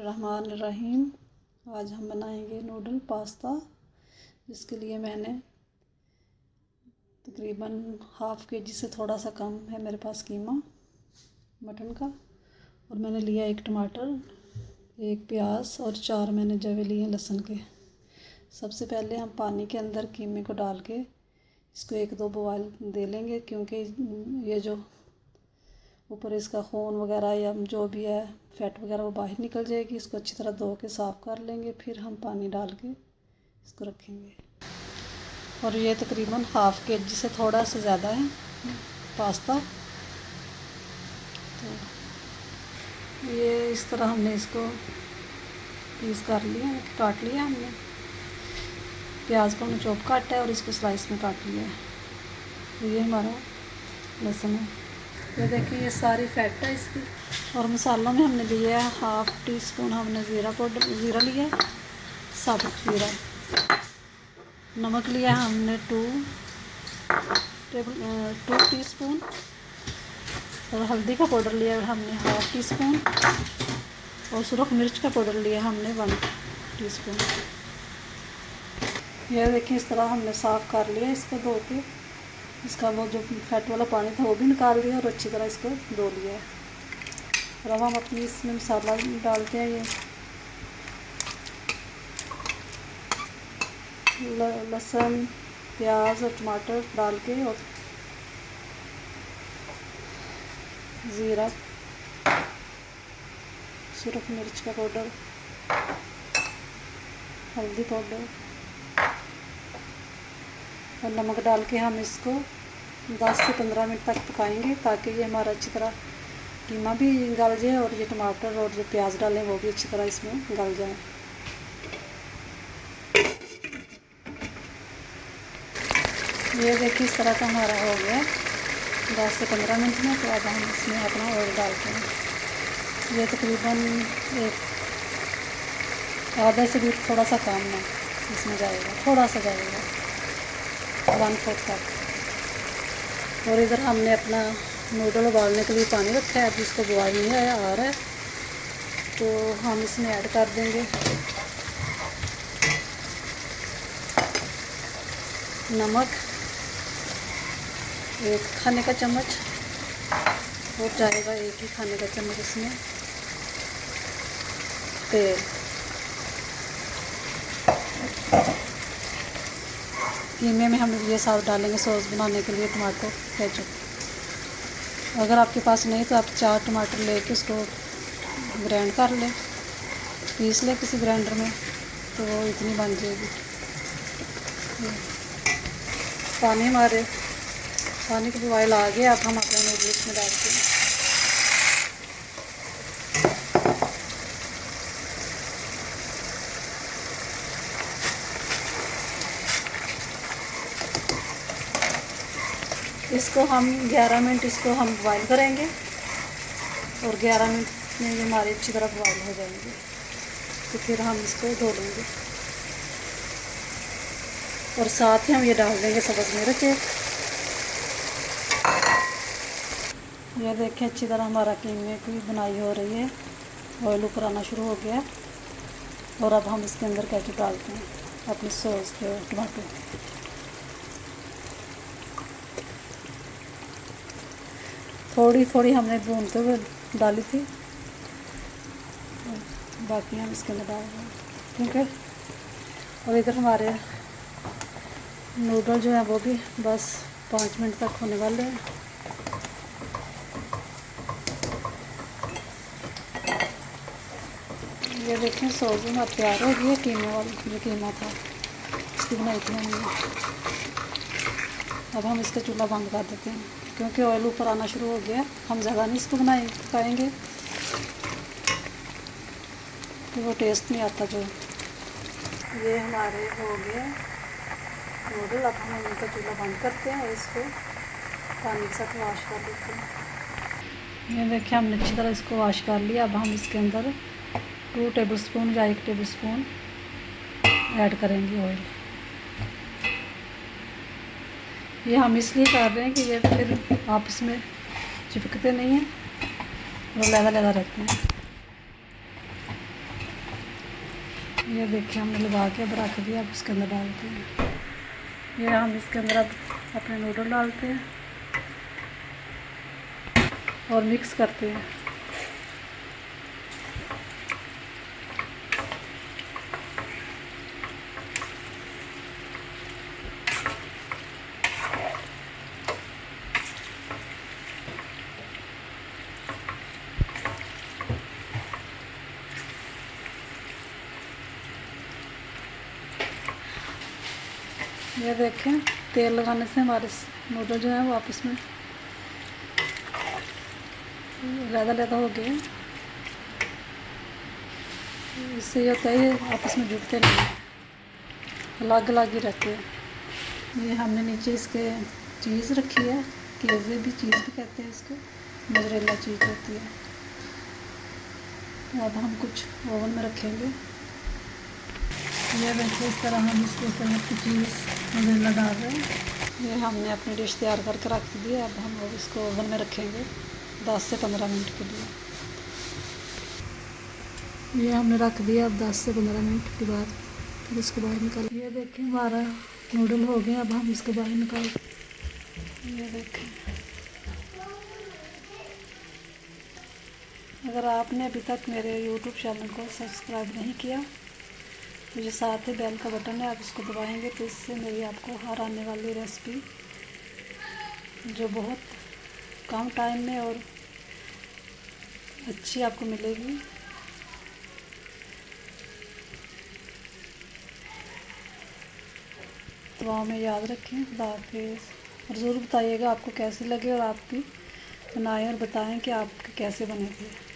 बिस्मिल्लाहिर्रहमानिर्रहीम। आज हम बनाएंगे नूडल पास्ता। जिसके लिए मैंने तकरीबन हाफ़ केजी से थोड़ा सा कम है मेरे पास कीमा मटन का, और मैंने लिया एक टमाटर, एक प्याज और 4 मैंने जवे लिए लहसुन के। सबसे पहले हम पानी के अंदर कीमे को डाल के इसको 1-2 बॉयल दे लेंगे, क्योंकि ये जो ऊपर इसका खून वगैरह या जो भी है फैट वगैरह वो बाहर निकल जाएगी। इसको अच्छी तरह धो के साफ़ कर लेंगे, फिर हम पानी डाल के इसको रखेंगे। और ये तकरीबन हाफ़ केजी से थोड़ा सा ज़्यादा है पास्ता। तो ये इस तरह हमने इसको पीस कर लिया, काट लिया हमने। प्याज को हमने चॉप काटा है और इसको स्लाइस में काट लिया है। तो ये हमारा लहसुन है। ये देखिए ये सारी फैट है इसकी। और मसालों में हमने लिया है हाफ़ टी स्पून हमने ज़ीरा लिया है, साबुत ज़ीरा। नमक लिया है हमने 2 टीस्पून। और हल्दी का पाउडर लिया है हमने हाफ़ टी स्पून। और सुरख मिर्च का पाउडर लिया हमने 1 टीस्पून। यह देखिए इस तरह हमने साफ़ कर लिया इसको धो के। इसका वो जो फैट वाला पानी था वो भी निकाल दिया और अच्छी तरह इसको धो लिया है। और अब हम अपनी इसमें मसाला डालते हैं। ये लहसुन, प्याज और टमाटर डाल के, और ज़ीरा, सुरख मिर्च का पाउडर, हल्दी पाउडर और नमक डाल के हम इसको 10 से 15 मिनट तक पकाएंगे, ताकि ये हमारा अच्छी तरह कीमा भी गल जाए और ये टमाटर और जो प्याज डालें वो भी अच्छी तरह इसमें गल जाए। ये देखिए इस तरह का हमारा हो गया 10 से 15 मिनट में। तो अब हम इसमें अपना ऑयल डालते हैं। ये तकरीबन एक आधे से भी थोड़ा सा कम है इसमें जाएगा, थोड़ा सा जाएगा 1/4 कप। और इधर हमने अपना नूडल उबालने के लिए पानी रखा है। अब इसको बॉयल नहीं आया आ रहा है, तो हम इसमें ऐड कर देंगे नमक 1 खाने का चम्मच, और जाएगा 1 ही खाने का चम्मच इसमें तेल। कीमे में हम ये साथ डालेंगे सॉस बनाने के लिए टमाटो केचप। अगर आपके पास नहीं तो आप 4 टमाटर लेके उसको ग्राइंड कर लें, पीस लें किसी ग्राइंडर में, तो वो इतनी बन जाएगी। पानी का बॉयल आ गया। अब हम अपने नूडल्स में डालते हैं। इसको हम 11 मिनट इसको हम बॉयल करेंगे, और 11 मिनट में ये हमारे अच्छी तरह बॉयल हो जाएंगे। तो फिर हम इसको धो लेंगे, और साथ ही हम ये डाल देंगे सब्ज़ मिर्च। ये देखिए अच्छी तरह हमारा कीमे की बुनाई हो रही है, ऑयल ऊपर आना शुरू हो गया। और अब हम इसके अंदर केचप डालते हैं, अपनी सॉस के टमाटो। थोड़ी थोड़ी हमने भूनते हुए डाली थी, बाकी हम इसके अंदर डाल दें, ठीक है। और इधर हमारे नूडल जो है वो भी बस 5 मिनट तक होने वाले हैं। ये देखें सॉस भी तैयार हो गई है। कीमा वाला जो कीमा था इसकी बनाई थी हमने। अब हम इसका चूल्हा बंद कर देते हैं, क्योंकि ऑयल ऊपर आना शुरू हो गया। हम ज़्यादा नहीं इसको पकाएंगे तो वो टेस्ट नहीं आता जो। ये हमारे हो गया नूडल। अब हम इनका चूल्हा बंद करते हैं और इसको पानी के साथ वॉश कर देते हैं। ये देखिए हमने अच्छी तरह इसको वॉश कर लिया। अब हम इसके अंदर 2 टेबलस्पून या 1 टेबलस्पून ऐड करेंगे ऑयल। ये हम इसलिए कर रहे हैं कि ये फिर आपस में चिपकते नहीं हैं और लहदा लहदा रहते हैं। ये देखिए हमने लगा के अब रख दिया। अब इसके अंदर डालते हैं। ये हम इसके अंदर अब अपने नूडल डालते हैं और मिक्स करते हैं। ये देखें तेल लगाने से हमारे नूडल जो है वो आपस में लैदा हो गए। इससे ये होता है ये आपस में जुड़ते नहीं, अलग अलग ही रहते हैं। ये हमने नीचे इसके चीज़ रखी है, केज़े भी चीज़ भी कहते हैं इसको, मोज़रेला चीज़ होती है। अब हम कुछ ओवन में रखेंगे। ये देखिए इस तरह हम इसके ऊपर की चीज़ मोज़रेला डाल रहे हैं। ये हमने अपनी डिश तैयार करके रख दी है। अब हम इसको ओवन में रखेंगे 10 से 15 मिनट के लिए। ये हमने रख दिया। अब 10 से 15 मिनट के बाद फिर इसको बाहर निकाल। ये देखें हमारा नूडल हो गया। अब हम इसको बाहर निकाल। ये देखें, अगर आपने अभी तक मेरे YouTube चैनल को सब्सक्राइब नहीं किया तो जो साथ ही बेल का बटन है आप उसको दबाएंगे तो इससे मेरी आपको हर आने वाली रेसिपी जो बहुत कम टाइम में और अच्छी आपको मिलेगी। दुआ में याद रखें। खुदा हाफिज़। और ज़रूर बताइएगा आपको कैसे लगे और आप भी बनाएं और बताएं कि आपके कैसे बने थे।